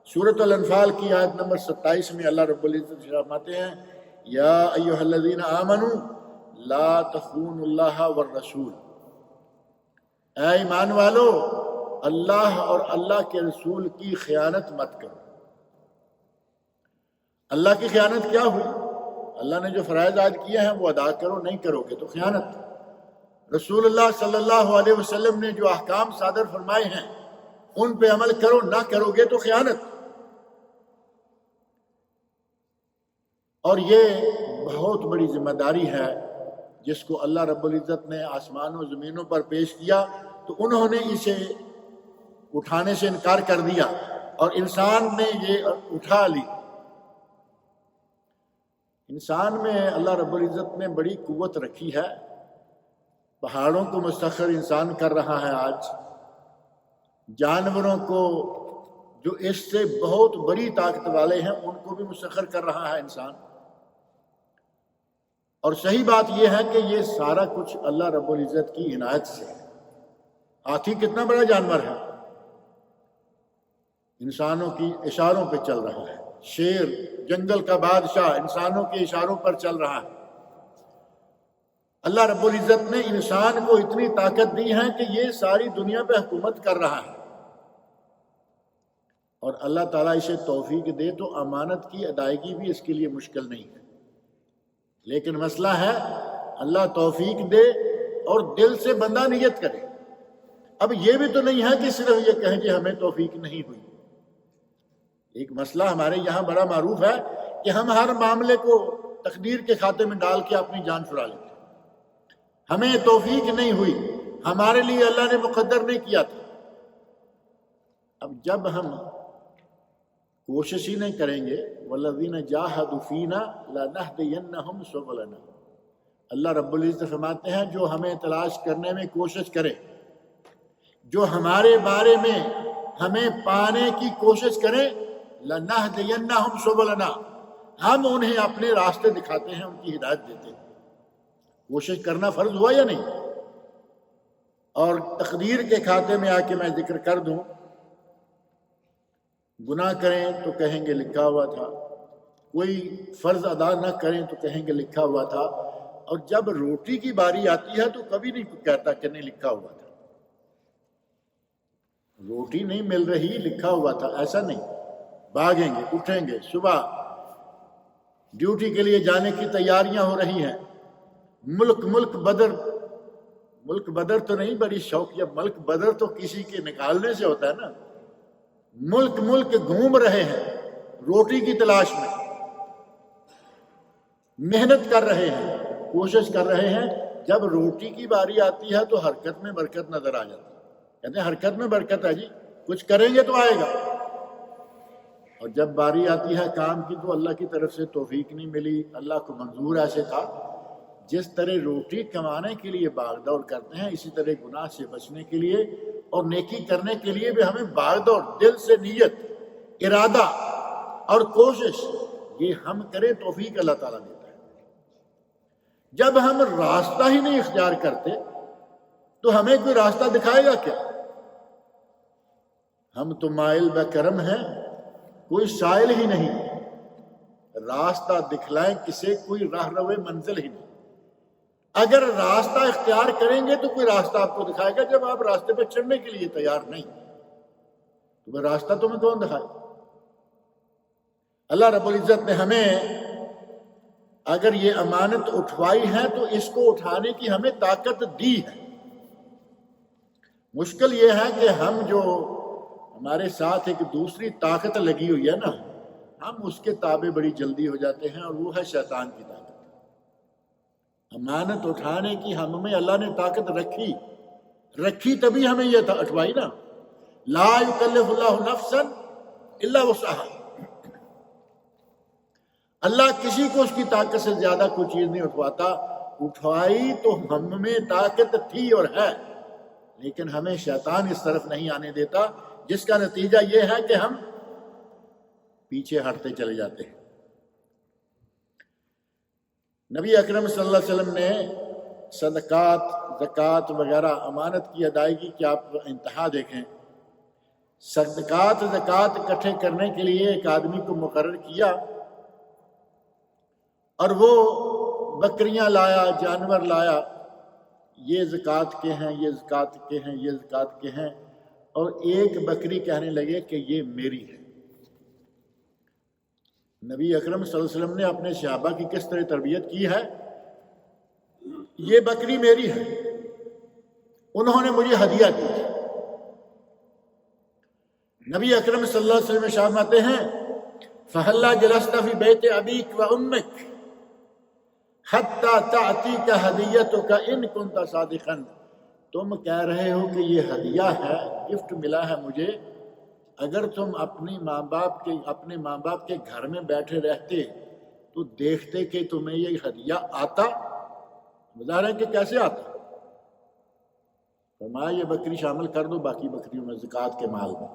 سورۃ الانفال کی آیت نمبر 27 میں اللہ رب العزت فرماتے ہیں یا ایھا الذین آمنوا لا تخونوا اللہ والرسول، اے ایمان والو اللہ اور اللہ کے رسول کی خیانت مت کرو. اللہ کی خیانت کیا ہوئی؟ اللہ نے جو فرائض عائد کیے ہیں وہ ادا کرو، نہیں کرو گے تو خیانت. رسول اللہ صلی اللہ علیہ وسلم نے جو احکام صادر فرمائے ہیں ان پہ عمل کرو، نہ کرو گے تو خیانت. اور یہ بہت بڑی ذمہ داری ہے جس کو اللہ رب العزت نے آسمانوں و زمینوں پر پیش کیا تو انہوں نے اسے اٹھانے سے انکار کر دیا اور انسان نے یہ اٹھا لی. انسان میں اللہ رب العزت نے بڑی قوت رکھی ہے. پہاڑوں کو مسخر انسان کر رہا ہے. آج جانوروں کو جو اس سے بہت بڑی طاقت والے ہیں ان کو بھی مسخر کر رہا ہے انسان۔ اور صحیح بات یہ ہے کہ یہ سارا کچھ اللہ رب العزت کی عنایت سے ہے۔ ہاتھی کتنا بڑا جانور ہے، انسانوں کی اشاروں پہ چل رہا ہے۔ شیر جنگل کا بادشاہ انسانوں کے اشاروں پر چل رہا ہے۔ اللہ رب العزت نے انسان کو اتنی طاقت دی ہے کہ یہ ساری دنیا پہ حکومت کر رہا ہے، اور اللہ تعالیٰ اسے توفیق دے تو امانت کی ادائیگی بھی اس کے لیے مشکل نہیں ہے۔ لیکن مسئلہ ہے اللہ توفیق دے اور دل سے بندہ نیت کرے۔ اب یہ بھی تو نہیں ہے کہ صرف یہ کہیں کہ ہمیں توفیق نہیں ہوئی۔ ایک مسئلہ ہمارے یہاں بڑا معروف ہے کہ ہم ہر معاملے کو تقدیر کے کھاتے میں ڈال کے اپنی جان چھڑا لیتے ہیں۔ ہمیں توفیق نہیں ہوئی، ہمارے لیے اللہ نے مقدر نہیں کیا تھا۔ اب جب ہم کوشش ہی نہیں کریں گے، وَالَّذِينَ جَاهَدُوا فِينَا لَنَهْدِيَنَّهُمْ سُبُلَنَا، اللہ رب العزت فرماتے ہیں جو ہمیں تلاش کرنے میں کوشش کرے، جو ہمارے بارے میں ہمیں پانے کی کوشش کرے، لَنَهْدِيَنَّهُمْ سُبُلَنَا، ہم انہیں اپنے راستے دکھاتے ہیں، ان کی ہدایت دیتے ہیں۔ کوشش کرنا فرض ہوا یا نہیں؟ اور تقدیر کے کھاتے میں آ کے میں ذکر کر دوں، گناہ کریں تو کہیں گے لکھا ہوا تھا، کوئی فرض ادا نہ کریں تو کہیں گے لکھا ہوا تھا، اور جب روٹی کی باری آتی ہے تو کبھی نہیں کہتا کہ نہیں لکھا ہوا تھا۔ روٹی نہیں مل رہی، لکھا ہوا تھا، ایسا نہیں۔ بھاگیں گے، اٹھیں گے، صبح ڈیوٹی کے لیے جانے کی تیاریاں ہو رہی ہیں، ملک بدر تو نہیں بڑی شوق، یا ملک بدر تو کسی کے نکالنے سے ہوتا ہے نا۔ ملک گھوم رہے ہیں روٹی کی تلاش میں، محنت کر رہے ہیں، کوشش کر رہے ہیں۔ جب روٹی کی باری آتی ہے تو حرکت میں برکت نظر آ جاتی ہے۔ کہتے ہیں حرکت میں برکت ہے جی، کچھ کریں گے تو آئے گا۔ اور جب باری آتی ہے کام کی تو اللہ کی طرف سے توفیق نہیں ملی۔ اللہ کو منظور ایسے تھا، جس طرح روٹی کمانے کے لیے باغ دوڑ کرتے ہیں، اسی طرح گناہ سے بچنے کے لیے اور نیکی کرنے کے لیے بھی ہمیں باغ دوڑ، دل سے نیت، ارادہ اور کوشش، یہ ہم کریں توفیق اللہ تعالیٰ دیتا ہے۔ جب ہم راستہ ہی نہیں اختیار کرتے تو ہمیں کوئی راستہ دکھائے گا کیا؟ ہم تو مائل بکرم ہیں، کوئی سائل ہی نہیں، راستہ دکھلائیں کسے، کوئی راہ روے منزل ہی نہیں۔ اگر راستہ اختیار کریں گے تو کوئی راستہ آپ کو دکھائے گا، جب آپ راستے پہ چڑھنے کے لیے تیار نہیں تو وہ راستہ تمہیں کون دکھائے؟ اللہ رب العزت نے ہمیں اگر یہ امانت اٹھوائی ہے تو اس کو اٹھانے کی ہمیں طاقت دی ہے۔ مشکل یہ ہے کہ ہم جو ہمارے ساتھ ایک دوسری طاقت لگی ہوئی ہے نا، ہم اس کے تابع بڑی جلدی ہو جاتے ہیں، اور وہ ہے شیطان کی طاقت۔ امانت اٹھانے کی ہم میں اللہ نے طاقت رکھی تبھی ہمیں یہ اٹھوائی نا۔ لا یکلف اللہ نفسا الا وسعها، اللہ کسی کو اس کی طاقت سے زیادہ کوئی چیز نہیں اٹھواتا۔ اٹھوائی تو ہم میں طاقت تھی اور ہے، لیکن ہمیں شیطان اس طرف نہیں آنے دیتا، جس کا نتیجہ یہ ہے کہ ہم پیچھے ہٹتے چلے جاتے ہیں۔ نبی اکرم صلی اللہ علیہ وسلم نے صدقات، زکوٰۃ وغیرہ امانت کی ادائیگی کی آپ انتہا دیکھیں۔ صدقات زکوٰۃ اکٹھے کرنے کے لیے ایک آدمی کو مقرر کیا، اور وہ بکریاں لایا، جانور لایا، یہ زکوٰۃ کے ہیں، یہ زکوٰۃ کے ہیں، یہ زکوٰۃ کے ہیں، اور ایک بکری کہنے لگے کہ یہ میری ہے۔ نبی اکرم صلی اللہ علیہ وسلم نے اپنے صحابہ کی کس طرح تربیت کی ہے، یہ بکری میری ہے، انہوں نے مجھے ہدیہ دی۔ نبی اکرم صلی اللہ علیہ وسلم ارشاد فرماتے ہیں فَهَلَّا جَلَسْتَ فِي بَيْتِ أَبِيكَ وَأُمِّكَ حَتَّى تَأْتِيكَ هَدِيَّتُكَ إِن كُنتَ صَادِقًا، تم کہہ رہے ہو کہ یہ ہدیہ ہے، گفٹ ملا ہے مجھے، اگر تم اپنے ماں باپ کے گھر میں بیٹھے رہتے تو دیکھتے کہ تمہیں یہ ہدیہ آتا۔ بتا رہے ہیں کہ کیسے آتا؟ فرمایا یہ بکری شامل کر دو باقی بکریوں میں زکوٰۃ کے مال میں۔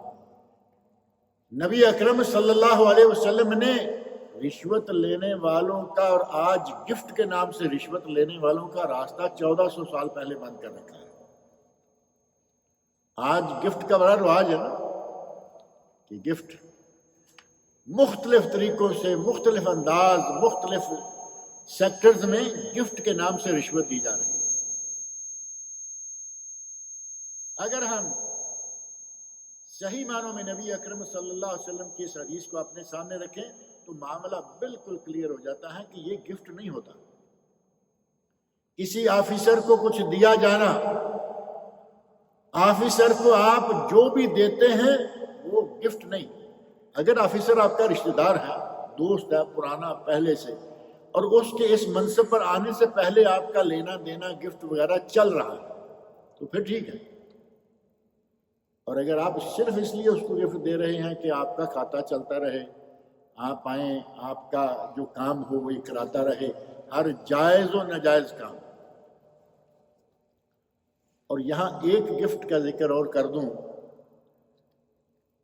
نبی اکرم صلی اللہ علیہ وسلم نے رشوت لینے والوں کا اور آج گفٹ کے نام سے رشوت لینے والوں کا راستہ 1400 سال پہلے بند کر رکھا ہے۔ آج گفٹ کا بڑا رواج ہے نا، کہ گفٹ مختلف طریقوں سے، مختلف انداز، مختلف سیکٹرز میں گفٹ کے نام سے رشوت دی جا رہی ہے۔ اگر ہم صحیح معنوں میں نبی اکرم صلی اللہ علیہ وسلم کی اس حدیث کو اپنے سامنے رکھیں تو معاملہ بالکل کلیئر ہو جاتا ہے کہ یہ گفٹ نہیں ہوتا۔ کسی آفیسر کو کچھ دیا جانا، آفیسر کو آپ جو بھی دیتے ہیں وہ گفٹ نہیں۔ اگر آفیسر آپ کا رشتہ دار ہے، دوست ہے پرانا پہلے سے، اور اس کے اس منصب پر آنے سے پہلے آپ کا لینا دینا گفٹ وغیرہ چل رہا ہے تو پھر ٹھیک ہے۔ اور اگر آپ صرف اس لیے اس کو گفٹ دے رہے ہیں کہ آپ کا کھاتا چلتا رہے، آپ آئیں، آپ کا جو کام ہو وہی کراتا رہے، ہر جائز و ناجائز کام۔ اور یہاں ایک گفٹ کا ذکر اور کر دوں،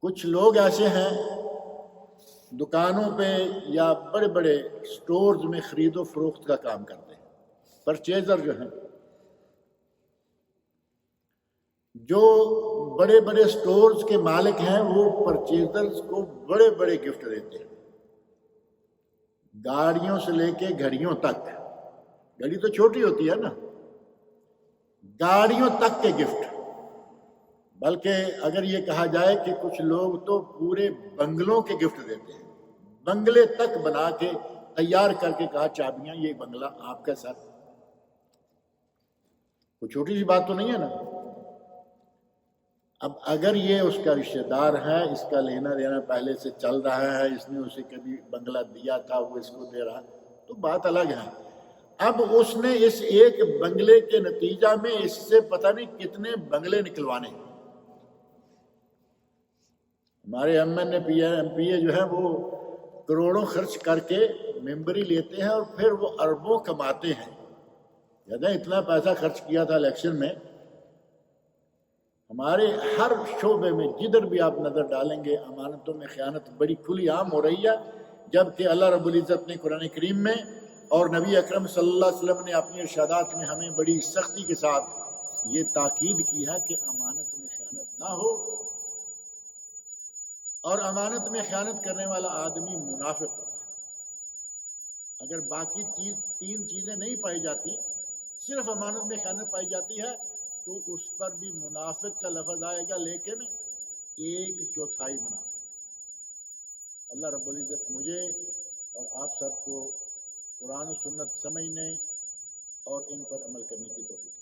کچھ لوگ ایسے ہیں دکانوں پہ یا بڑے بڑے سٹورز میں خرید و فروخت کا کام کرتے ہیں، پرچیزر جو ہیں، جو بڑے بڑے سٹورز کے مالک ہیں وہ پرچیزرز کو بڑے بڑے گفٹ دیتے ہیں، گاڑیوں سے لے کے گھڑیوں تک۔ گھڑی تو چھوٹی ہوتی ہے نا، گاڑیوں تک کے گفٹ۔ بلکہ اگر یہ کہا جائے کہ کچھ لوگ تو پورے بنگلوں کے گفٹ دیتے ہیں، بنگلے تک بنا کے تیار کر کے کہا چابیاں یہ بنگلہ آپ کا ساتھ۔ کوئی چھوٹی سی بات تو نہیں ہے نا۔ اب اگر یہ اس کا رشتہ دار ہے، اس کا لینا دینا پہلے سے چل رہا ہے، اس نے اسے کبھی بنگلہ دیا تھا وہ اس کو دے رہا، تو بات الگ ہے۔ اب اس نے اس ایک بنگلے کے نتیجہ میں اس سے پتہ نہیں کتنے بنگلے نکلوانے۔ ہمارے ایم پی اے جو ہے وہ کروڑوں خرچ کر کے ممبری لیتے ہیں اور پھر وہ اربوں کماتے ہیں۔ جیسے اتنا پیسہ خرچ کیا تھا الیکشن میں، ہمارے ہر شعبے میں جدھر بھی آپ نظر ڈالیں گے امانتوں میں خیانت بڑی کھلی عام ہو رہی ہے، جبکہ اللہ رب العزت نے قرآن کریم میں اور نبی اکرم صلی اللہ علیہ وسلم نے اپنی ارشادات میں ہمیں بڑی سختی کے ساتھ یہ تاکید کی ہے کہ امانت میں خیانت نہ ہو، اور امانت میں خیانت کرنے والا آدمی منافق ہوتا ہے۔ اگر باقی تین چیزیں نہیں پائی جاتی، صرف امانت میں خیانت پائی جاتی ہے تو اس پر بھی منافق کا لفظ آئے گا، لیکن 1/4 منافق۔ اللہ رب العزت مجھے اور آپ سب کو قرآن و سنت سمجھنے اور ان پر عمل کرنے کی توفیق